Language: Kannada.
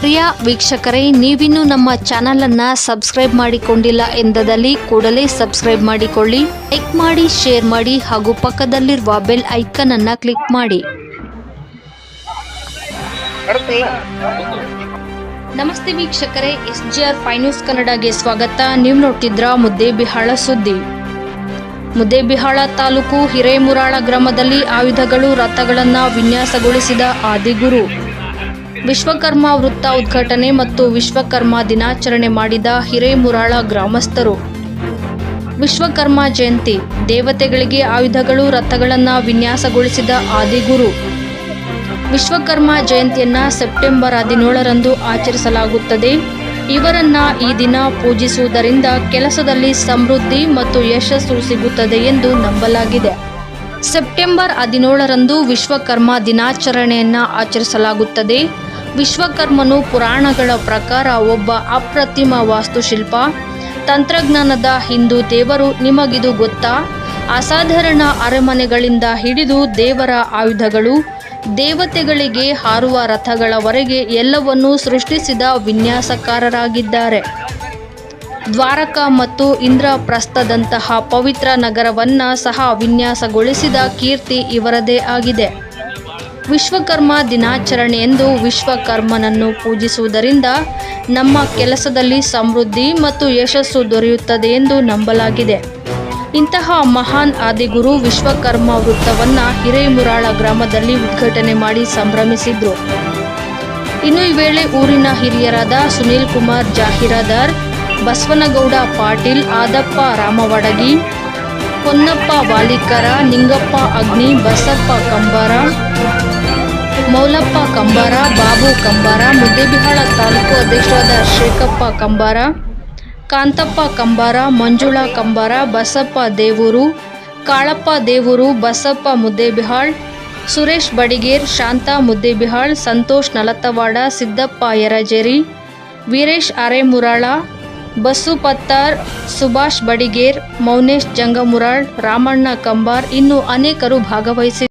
ಪ್ರಿಯ ವೀಕ್ಷಕರೇ, ನೀವಿನ್ನೂ ನಮ್ಮ ಚಾನಲನ್ನು ಸಬ್ಸ್ಕ್ರೈಬ್ ಮಾಡಿಕೊಂಡಿಲ್ಲ ಎಂದಲ್ಲಿ ಕೂಡಲೇ ಸಬ್ಸ್ಕ್ರೈಬ್ ಮಾಡಿಕೊಳ್ಳಿ, ಲೈಕ್ ಮಾಡಿ, ಶೇರ್ ಮಾಡಿ ಹಾಗೂ ಪಕ್ಕದಲ್ಲಿರುವ ಬೆಲ್ ಐಕನ್ ಅನ್ನು ಕ್ಲಿಕ್ ಮಾಡಿ. ನಮಸ್ತೆ ವೀಕ್ಷಕರೇ, SGR 5 ನ್ಯೂಸ್ ಕನ್ನಡಗೆ ಸ್ವಾಗತ. ನೀವು ನೋಡ್ತಿದ್ರ ಮುದ್ದೇಬಿಹಾಳ ಸುದ್ದಿ. ಮುದ್ದೇಬಿಹಾಳ ತಾಲೂಕು ಹಿರೇಮುರಾಳ ಗ್ರಾಮದಲ್ಲಿ ಆಯುಧಗಳು ರಥಗಳನ್ನು ವಿನ್ಯಾಸಗೊಳಿಸಿದ ಆದಿಗುರು. ವಿಶ್ವಕರ್ಮ ವೃತ್ತ ಉದ್ಘಾಟನೆ ಮತ್ತು ವಿಶ್ವಕರ್ಮ ದಿನಾಚರಣೆ ಮಾಡಿದ ಹಿರೇಮುರಾಳ ಗ್ರಾಮಸ್ಥರು. ವಿಶ್ವಕರ್ಮ ಜಯಂತಿ, ದೇವತೆಗಳಿಗೆ ಆಯುಧಗಳು ರಥಗಳನ್ನು ವಿನ್ಯಾಸಗೊಳಿಸಿದ ಆದಿಗುರು. ವಿಶ್ವಕರ್ಮ ಜಯಂತಿಯನ್ನು ಸೆಪ್ಟೆಂಬರ್ 17ರಂದು ಆಚರಿಸಲಾಗುತ್ತದೆ. ಇವರನ್ನ ಈ ದಿನ ಪೂಜಿಸುವುದರಿಂದ ಕೆಲಸದಲ್ಲಿ ಸಮೃದ್ಧಿ ಮತ್ತು ಯಶಸ್ಸು ಸಿಗುತ್ತದೆ ಎಂದು ನಂಬಲಾಗಿದೆ. ಸೆಪ್ಟೆಂಬರ್ 17ರಂದು ವಿಶ್ವಕರ್ಮ ದಿನಾಚರಣೆಯನ್ನು ಆಚರಿಸಲಾಗುತ್ತದೆ. ವಿಶ್ವಕರ್ಮನು ಪುರಾಣಗಳ ಪ್ರಕಾರ ಒಬ್ಬ ಅಪ್ರತಿಮ ವಾಸ್ತುಶಿಲ್ಪ, ತಂತ್ರಜ್ಞಾನದ ಹಿಂದೂ ದೇವರು. ನಿಮಗಿದು ಗೊತ್ತಾ? ಅಸಾಧಾರಣ ಅರಮನೆಗಳಿಂದ ಹಿಡಿದು ದೇವರ ಆಯುಧಗಳು, ದೇವತೆಗಳಿಗೆ ಹಾರುವ ರಥಗಳವರೆಗೆ ಎಲ್ಲವನ್ನೂ ಸೃಷ್ಟಿಸಿದ ವಿನ್ಯಾಸಕಾರರಾಗಿದ್ದಾರೆ. ದ್ವಾರಕಾ ಮತ್ತು ಇಂದ್ರಪ್ರಸ್ಥದಂತಹ ಪವಿತ್ರ ನಗರವನ್ನು ಸಹ ವಿನ್ಯಾಸಗೊಳಿಸಿದ ಕೀರ್ತಿ ಇವರದೇ ಆಗಿದೆ. ವಿಶ್ವಕರ್ಮ ದಿನಾಚರಣೆಯಂದು ವಿಶ್ವಕರ್ಮನನ್ನು ಪೂಜಿಸುವುದರಿಂದ ನಮ್ಮ ಕೆಲಸದಲ್ಲಿ ಸಮೃದ್ಧಿ ಮತ್ತು ಯಶಸ್ಸು ದೊರೆಯುತ್ತದೆ ಎಂದು ನಂಬಲಾಗಿದೆ. ಇಂತಹ ಮಹಾನ್ ಆದಿಗುರು ವಿಶ್ವಕರ್ಮ ವೃತ್ತವನ್ನು ಹಿರೇಮುರಾಳ ಗ್ರಾಮದಲ್ಲಿ ಉದ್ಘಾಟನೆ ಮಾಡಿ ಸಂಭ್ರಮಿಸಿದ್ರು. ಇನ್ನು ಈ ವೇಳೆ ಊರಿನ ಹಿರಿಯರಾದ ಸುನೀಲ್ ಕುಮಾರ್ ಜಾಹೀರಾದಾರ್, ಬಸವನಗೌಡ ಪಾಟೀಲ್, ಆದಪ್ಪ ರಾಮವಡಗಿ, ಹೊನ್ನಪ್ಪ ವಾಲಿಕರ, ನಿಂಗಪ್ಪ ಅಗ್ನಿ, ಬಸಪ್ಪ ಕಂಬಾರ, ಮೌಲಪ್ಪ ಕಂಬಾರ, ಬಾಬು ಕಂಬಾರ, ಮುದ್ದೇಬಿಹಾಳ ತಾಲೂಕು ಅಧ್ಯಕ್ಷರಾದ ಶೇಖಪ್ಪ ಕಂಬಾರ, ಕಾಂತಪ್ಪ ಕಂಬಾರ, ಮಂಜುಳಾ ಕಂಬಾರ, ಬಸಪ್ಪ ದೇವೂರು, ಕಾಳಪ್ಪ ದೇವೂರು, ಬಸಪ್ಪ ಮುದ್ದೇಬಿಹಾಳ್, ಸುರೇಶ್ ಬಡಿಗೇರ್, ಶಾಂತಾ ಮುದ್ದೇಬಿಹಾಳ್, ಸಂತೋಷ್ ನಲತ್ತವಾಡ, ಸಿದ್ದಪ್ಪ ಯರಜೇರಿ, ವೀರೇಶ್ ಅರೇಮುರಾಳ, ಬಸ್ಸು ಪತ್ತಾರ್, ಸುಭಾಷ್ ಬಡಿಗೇರ್, ಮೌನೇಶ್ ಜಂಗಮುರಾಳ್, ರಾಮಣ್ಣ ಕಂಬಾರ್, ಇನ್ನು ಅನೇಕರು ಭಾಗವಹಿಸಿದ್ದಾರೆ.